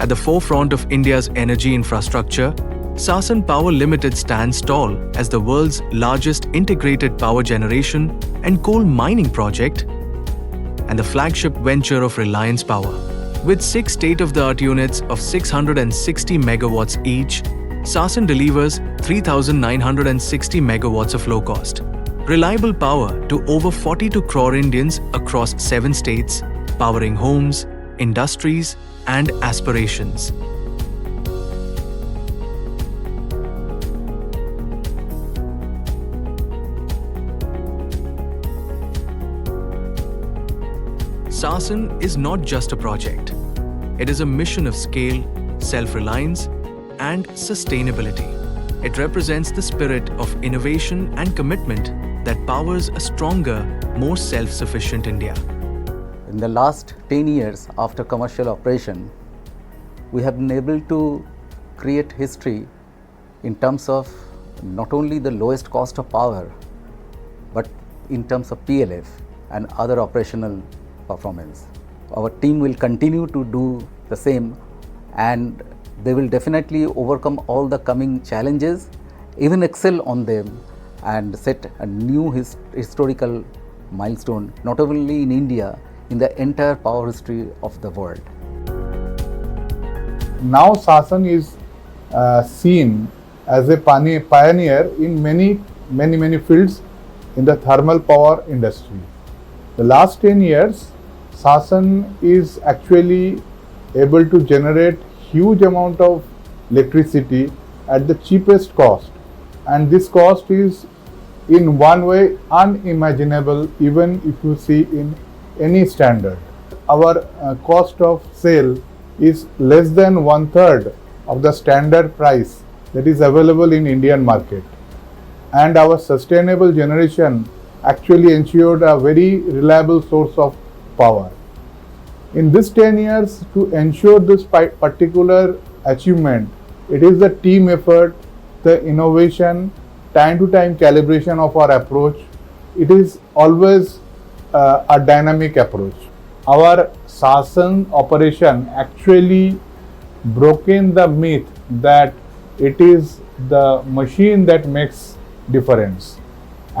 At the forefront of India's energy infrastructure, Sasan Power Limited stands tall as the world's largest integrated power generation and coal mining project and the flagship venture of Reliance Power. With 6 state-of-the-art units of 660 megawatts each, Sasan delivers 3,960 megawatts of low-cost, reliable power to over 42 crore Indians across 7 states, powering homes, industries, and aspirations. Sasan is not just a project. It is a mission of scale, self-reliance, and sustainability. It represents the spirit of innovation and commitment that powers a stronger, more self-sufficient India. In the last 10 years after commercial operation, we have been able to create history in terms of not only the lowest cost of power, but in terms of PLF and other operational performance. Our team will continue to do the same, and they will definitely overcome all the coming challenges, even excel on them, and set a new historical milestone, not only in India, in the entire power history of the world. Now Sasan is seen as a pioneer in many fields in the thermal power industry. The last 10 years, Sasan is actually able to generate huge amount of electricity at the cheapest cost, and this cost is in one way unimaginable even if you see in any standard. Our cost of sale is less than 1/3 of the standard price that is available in Indian market, and our sustainable generation actually ensured a very reliable source of power. In this 10 years, to ensure this particular achievement, it is the team effort, the innovation, time to time calibration of our approach. It is always a dynamic approach. Our Sasan operation actually broken the myth that it is the machine that makes difference.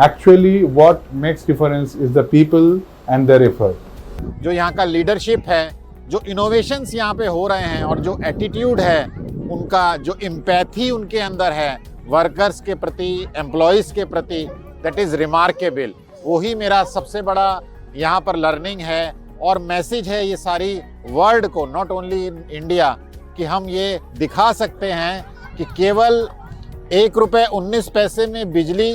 Actually, what makes difference is the people and their effort. जो यहाँ का leadership है, जो innovations यहाँ पे हो रहे हैं और जो एटीट्यूड है उनका, जो एम्पैथी उनके अंदर है वर्कर्स के प्रति, एम्प्लॉयज़ के प्रति, दैट इज़ रिमार्केबल। वही मेरा सबसे बड़ा यहाँ पर लर्निंग है और मैसेज है ये सारी वर्ल्ड को, नॉट ओनली इन इंडिया, कि हम ये दिखा सकते हैं कि केवल 1 रुपये 19 पैसे में बिजली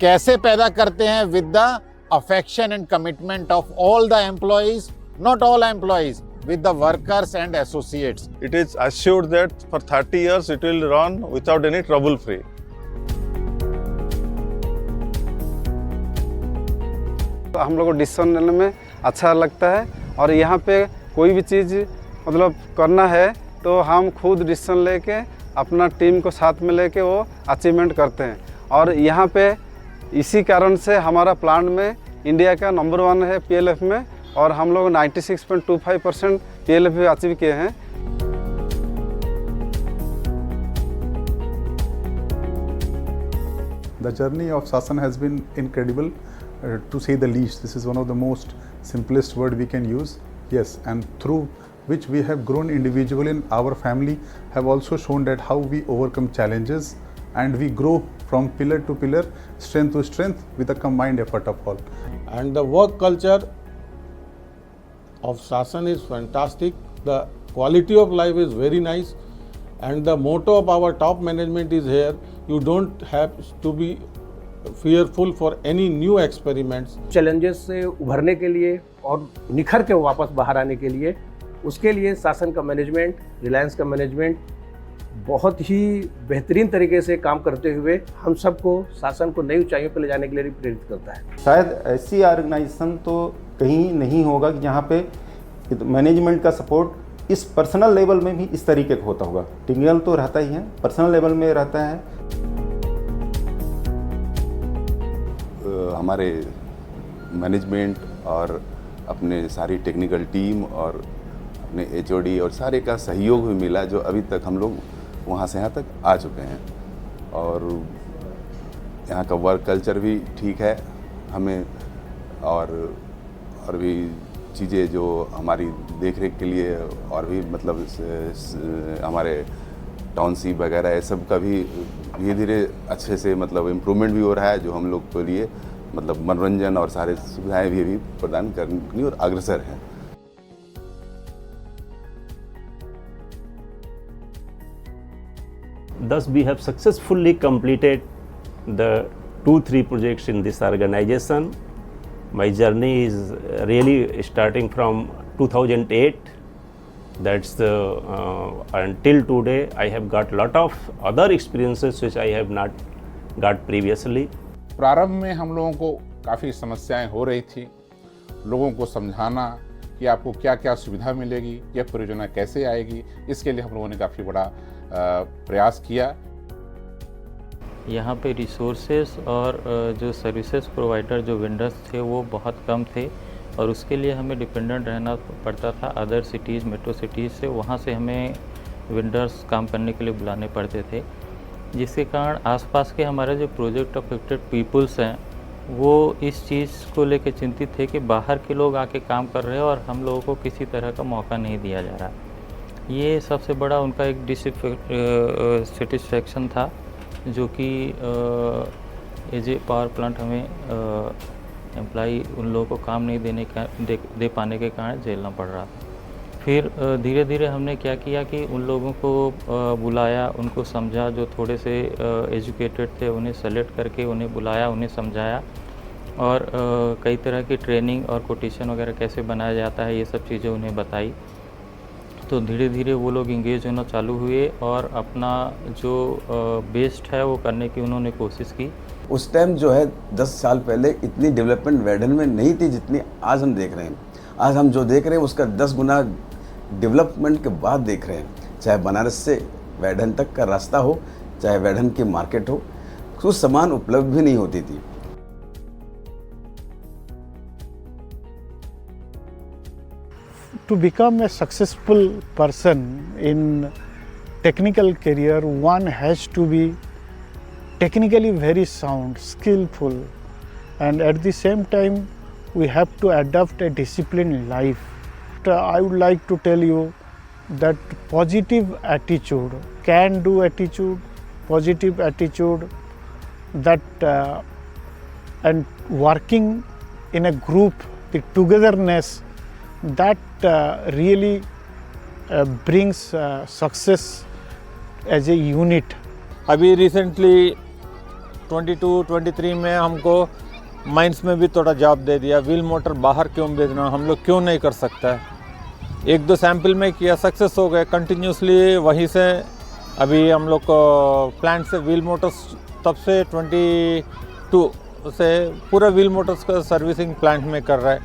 कैसे पैदा करते हैं with the affection and commitment of all the employees, not all employees, with the workers and associates. It is assured that for 30 years it will run without any trouble free. हम लोग को डिसीजन लेने में अच्छा लगता है और यहाँ पे कोई भी चीज़ मतलब करना है तो हम खुद डिसीजन लेके अपना टीम को साथ में लेके वो अचीवमेंट करते हैं, और यहाँ पे इसी कारण से हमारा प्लांट में इंडिया का नंबर 1 है पीएलएफ में, और हम लोग 96.25% पीएलएफ भी अचीव किए हैं। The journey of Sasan has been incredible, to say the least. This is one of the most simplest word we can use. Yes, and through which we have grown individually, and our family have also shown that how we overcome challenges and we grow from pillar to pillar, strength to strength, with a combined effort of all. And the work culture of Sasan is fantastic. The quality of life is very nice, and the motto of our top management is here: you don't have to be fearful for any new experiments. Challenges से उभरने के लिए और निखर के वापस बाहर आने के लिए, उसके लिए सासन का मैनेजमेंट, रिलायंस का मैनेजमेंट बहुत ही बेहतरीन तरीके से काम करते हुए हम सबको, सासन को नई ऊंचाइयों पर ले जाने के लिए प्रेरित करता है। शायद ऐसी ऑर्गेनाइजेशन तो कहीं नहीं होगा कि जहाँ पे मैनेजमेंट का सपोर्ट इस पर्सनल लेवल में भी इस तरीके का होता होगा। टेक्निकल तो रहता ही है, पर्सनल लेवल में रहता है। हमारे मैनेजमेंट और अपने सारी टेक्निकल टीम और अपने HOD और सारे का सहयोग भी मिला, जो अभी तक हम लोग वहाँ से यहाँ तक आ चुके हैं। और यहाँ का वर्क कल्चर भी ठीक है हमें, और भी चीज़ें जो हमारी देख रेख के लिए, और भी मतलब हमारे टाउनशिप वगैरह ये सब का भी धीरे धीरे अच्छे से मतलब इम्प्रूवमेंट भी हो रहा है, जो हम लोग के लिए मतलब मनोरंजन और सारे सुविधाएं भी प्रदान करने और अग्रसर हैं। Thus, we have successfully completed the 2-3 projects in this organization. My journey is really starting from 2008. That's until today. I have got lot of other experiences which I have not got previously. प्रारंभ में हम लोगों को काफ़ी समस्याएं हो रही थी। लोगों को समझाना कि आपको क्या क्या सुविधा मिलेगी, यह परियोजना कैसे आएगी, इसके लिए हम लोगों ने काफ़ी बड़ा प्रयास किया। यहाँ पे रिसोर्सेस और जो सर्विसेज प्रोवाइडर जो वेंडर्स थे वो बहुत कम थे, और उसके लिए हमें डिपेंडेंट रहना पड़ता था अदर सिटीज़, मेट्रो सिटीज़ से। वहाँ से हमें वेंडर्स काम करने के लिए बुलाने पड़ते थे, जिसके कारण आसपास के हमारे जो प्रोजेक्ट अफेक्टेड पीपल्स हैं वो इस चीज़ को लेकर चिंतित थे कि बाहर के लोग आके काम कर रहे हैं और हम लोगों को किसी तरह का मौका नहीं दिया जा रहा। ये सबसे बड़ा उनका एक डिससेटिस्फैक्शन था, जो कि एज ए पावर प्लांट हमें एम्प्लॉई उन लोगों को काम नहीं दे पाने के कारण झेलना पड़ रहा था। फिर धीरे धीरे हमने क्या किया कि उन लोगों को बुलाया, उनको समझा, जो थोड़े से एजुकेटेड थे उन्हें सेलेक्ट करके उन्हें बुलाया, उन्हें समझाया, और कई तरह की ट्रेनिंग और कोटेशन वगैरह कैसे बनाया जाता है ये सब चीज़ें उन्हें बताई। तो धीरे धीरे वो लोग इंगेज होना चालू हुए और अपना जो बेस्ट है वो करने की उन्होंने कोशिश की। उस टाइम जो है 10 साल पहले इतनी डेवलपमेंट वेडन में नहीं थी जितनी आज हम देख रहे हैं। आज हम जो देख रहे हैं उसका 10 गुना डेवलपमेंट के बाद देख रहे हैं। चाहे बनारस से वेडन तक का रास्ता हो, चाहे वेडन की मार्केट हो, कुछ सामान उपलब्ध भी नहीं होती थी। To become a successful person in technical career, one has to be technically very sound, skillful, and at the same time we have to adopt a disciplined life. I would like to tell you that positive attitude, can-do attitude, positive attitude, that and working in a group, the togetherness, that really brings success as a unit. अभी recently 22-23 में हमको mines में भी थोड़ा job दे दिया। Wheel motor बाहर क्यों भेजना, हम लोग क्यों नहीं कर सकता है। 1-2 सैंपल में किया, सक्सेस हो गए। कंटिन्यूसली वहीं से अभी हम लोग को प्लांट से व्हील मोटर्स तब से 22 से पूरा व्हील मोटर्स का सर्विसिंग प्लांट में कर रहा है।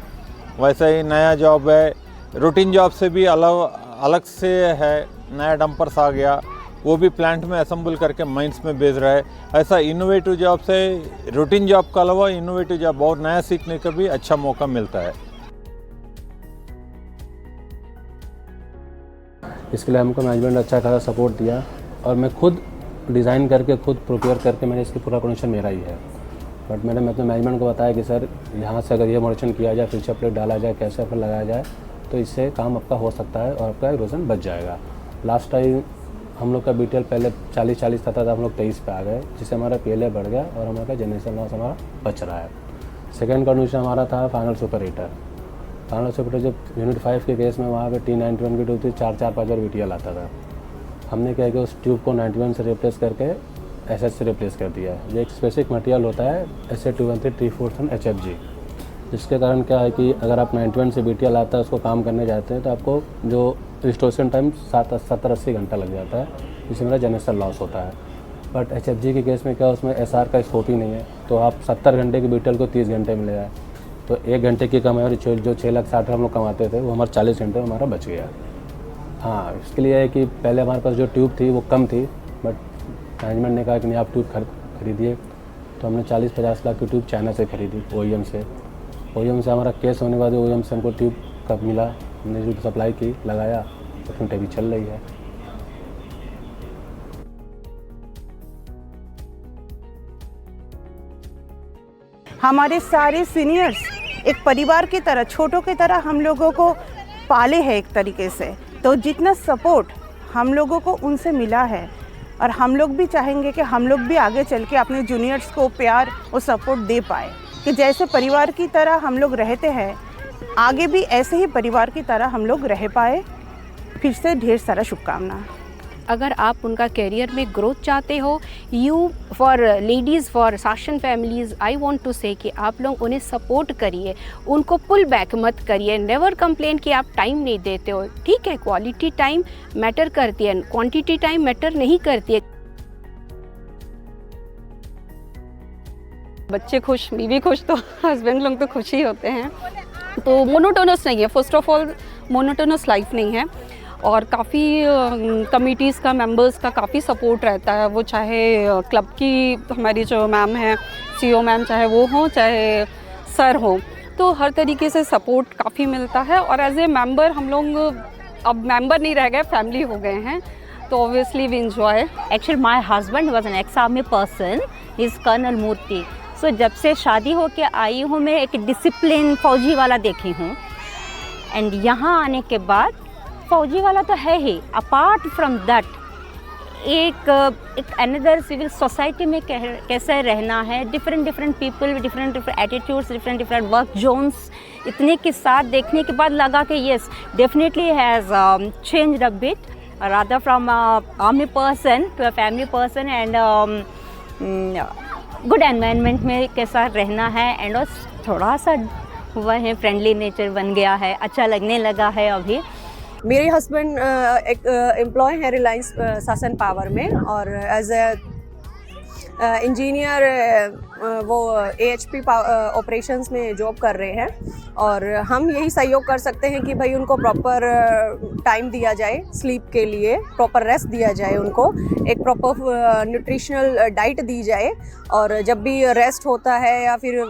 वैसे ही नया जॉब है, रूटीन जॉब से भी अलग से है, नया डंपर्स आ गया, वो भी प्लांट में असेंबल करके माइंस में भेज रहा है। ऐसा इनोवेटिव जॉब से, रूटीन जॉब का अलावा इनोवेटिव जॉब और नया सीखने का भी अच्छा मौका मिलता है। इसके लिए हमको मैनेजमेंट अच्छा खासा सपोर्ट दिया, और मैं खुद डिज़ाइन करके, खुद प्रिपेयर करके मैंने इसकी पूरा कनेक्शन मेरा ही है। बट मैंने अपने मैनेजमेंट को बताया कि सर यहाँ से अगर ये मॉडिशन किया जाए, फ्यूचर प्लेट डाला जाए, कैसे अपन लगाया जाए, तो इससे काम आपका हो सकता है और आपका इरोजन बच जाएगा। लास्ट टाइम हम लोग का BTL पहले 40 था, हम लोग 23 पे आ गए, जिससे हमारा PLA बढ़ गया और हमारा जनरेशन लॉस हमारा बच रहा है। सेकेंड कंडीशन हमारा था final super heater. Final super heater जब यूनिट 5 के केस में वहाँ पे T91 की ट्यूब थी, 4-5 बार BTL आता था। हमने क्या किया, उस ट्यूब को 91 से रिप्लेस करके SS से रिप्लेस कर दिया है। ये एक स्पेसिफिक मटेरियल होता है SA213-3/4 HFG, जिसके कारण क्या है कि अगर आप 91 से BTL आता है उसको काम करने जाते हैं तो आपको जो रिस्टोरेशन टाइम 70-80 घंटा लग जाता है, जिससे मेरा जनरेशन लॉस होता है। बट HFG के केस में क्या, उसमें SR का स्कोप ही नहीं है, तो आप 70 घंटे की BTL को 30 घंटे मिलेगा, तो 1 घंटे की कमाई और जो 6,60,000 हम लोग कमाते थे वो हमारे 40 घंटे में हमारा बच गया। हाँ, इसके लिए है कि पहले हमारे पास जो ट्यूब थी वो कम थी, बट मैनेजमेंट ने कहा कि नहीं आप ट्यूब खरीदिए, तो हमने 40-50 लाख की ट्यूब चाइना से खरीदी, OEM से। OEM से हमारा केस होने के बाद OEM से हमको ट्यूब कब मिला, हमने जो सप्लाई की लगाया अपनी अभी चल रही है। हमारे सारे सीनियर्स एक परिवार की तरह, छोटों की तरह हम लोगों को पाले हैं एक तरीके से। तो जितना सपोर्ट हम लोगों को उनसे मिला है और हम लोग भी चाहेंगे कि हम लोग भी आगे चल के अपने जूनियर्स को प्यार और सपोर्ट दे पाए, कि जैसे परिवार की तरह हम लोग रहते हैं आगे भी ऐसे ही परिवार की तरह हम लोग रह पाए। फिर से ढेर सारा शुभकामना। अगर आप उनका करियर में ग्रोथ चाहते हो, यू फॉर लेडीज़, फॉर शासन फैमिलीज़, आई वांट टू से कि आप लोग उन्हें सपोर्ट करिए, उनको पुल बैक मत करिए। नेवर कंप्लेन कि आप टाइम नहीं देते हो। ठीक है, क्वालिटी टाइम मैटर करती है, क्वांटिटी टाइम मैटर नहीं करती है। बच्चे खुश, बीवी खुश, तो हस्बैंड लोग तो खुश ही होते हैं। तो मोनोटोनस नहीं है, first of all monotonous life नहीं है। और काफ़ी कमिटीज़ का, मेंबर्स का काफ़ी सपोर्ट रहता है। वो चाहे क्लब की हमारी जो मैम है, सीईओ मैम, चाहे वो हो चाहे सर हो, तो हर तरीके से सपोर्ट काफ़ी मिलता है। और एज ए मेंबर हम लोग अब मेंबर नहीं रह गए, फैमिली हो गए हैं, तो obviously we enjoy. Actually my husband was an ex army person, he is colonel Murthy. So जब से शादी होके आई हूँ मैं एक डिसिप्लिन फौजी वाला देखी हूँ, एंड यहाँ आने के बाद फौजी वाला तो है ही, अपार्ट फ्रॉम दैट एक अनदर सिविल सोसाइटी में कैसे रहना है, different people, different attitudes, different work zones, इतने के साथ देखने के बाद लगा कि yes definitely has changed a bit, rather from army person to a family person, and good environment में कैसा रहना है। एंड थोड़ा सा हुआ है, फ्रेंडली नेचर बन गया है, अच्छा लगने लगा है अभी। मेरे हस्बैंड एक एम्प्लॉय है रिलायंस शासन पावर में, और एज ए इंजीनियर वो AHP ऑपरेशंस में जॉब कर रहे हैं। और हम यही सहयोग कर सकते हैं कि भाई उनको प्रॉपर टाइम दिया जाए स्लीप के लिए, प्रॉपर रेस्ट दिया जाए, उनको एक प्रॉपर न्यूट्रिशनल डाइट दी जाए। और जब भी रेस्ट होता है या फिर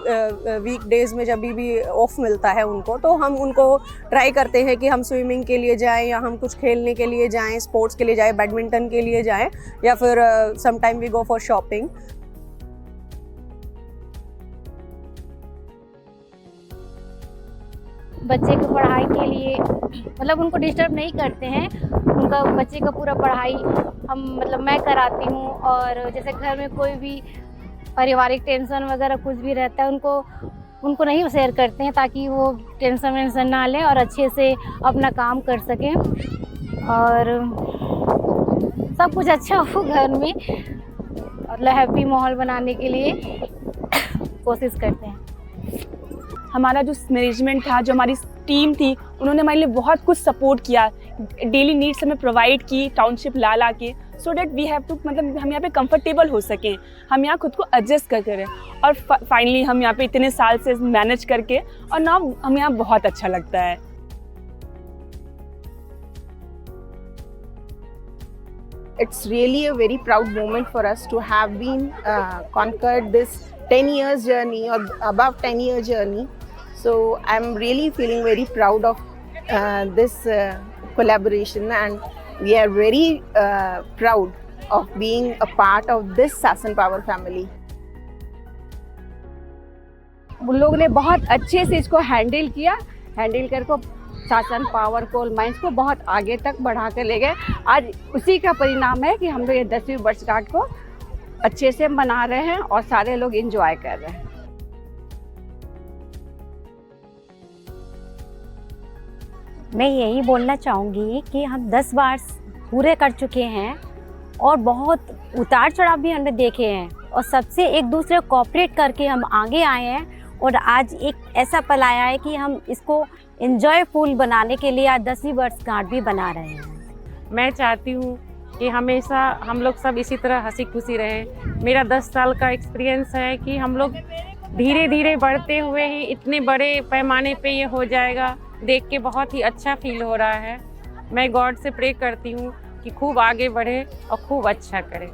वीक डेज में जब भी ऑफ मिलता है उनको, तो हम उनको ट्राई करते हैं कि हम स्विमिंग के लिए जाएं, या हम कुछ खेलने के लिए जाएं, स्पोर्ट्स के लिए जाएं, बैडमिंटन के लिए जाएं, या फिर sometime we go for shopping. बच्चे की पढ़ाई के लिए मतलब उनको डिस्टर्ब नहीं करते हैं, उनका बच्चे का पूरा पढ़ाई हम मतलब मैं कराती हूँ। और जैसे घर में कोई भी पारिवारिक टेंशन वगैरह कुछ भी रहता है उनको नहीं शेयर करते हैं, ताकि वो टेंशन वेंशन ना लें और अच्छे से अपना काम कर सकें और सब कुछ अच्छा हो घर में, मतलब हैप्पी माहौल बनाने के लिए कोशिश करते हैं। हमारा जो मैनेजमेंट था, जो हमारी टीम थी, उन्होंने हमारे लिए बहुत कुछ सपोर्ट किया, डेली नीड्स हमें प्रोवाइड की टाउनशिप ला के, so that we have to, मतलब हम यहाँ पे कंफर्टेबल हो सकें, हम यहाँ खुद को एडजस्ट कर करें। और फाइनली हम यहाँ पे इतने साल से मैनेज करके, और नाउ हमें यहाँ बहुत अच्छा लगता है। It's really a very proud moment for us to have been conquered this 10 years journey or above 10-year journey. So I'm really feeling very proud of this collaboration, and we are very proud of being a part of this Sasan Power family. उन लोगों ने बहुत अच्छे से इसको handle किया, handle करके शासन पावर कोल माइंस को बहुत आगे तक बढ़ा कर ले गए। आज उसी का परिणाम है कि हम लोग ये 10वीं वर्षगांठ को अच्छे से मना रहे हैं और सारे लोग एंजॉय कर रहे हैं। मैं यही बोलना चाहूँगी कि हम 10 बार पूरे कर चुके हैं और बहुत उतार चढ़ाव भी हमने देखे हैं, और सबसे एक दूसरे को कोऑपरेट करके हम आगे आए हैं, और आज एक ऐसा पल आया है कि हम इसको एंजॉयफुल बनाने के लिए आज 10वीं वर्षगांठ भी बना रहे हैं। मैं चाहती हूँ कि हमेशा हम लोग सब इसी तरह हंसी खुशी रहें। मेरा 10 साल का एक्सपीरियंस है कि हम लोग धीरे धीरे बढ़ते हुए ही इतने बड़े पैमाने पे ये हो जाएगा, देख के बहुत ही अच्छा फील हो रहा है। मैं गॉड से प्रे करती हूँ कि खूब आगे बढ़े और खूब अच्छा करे।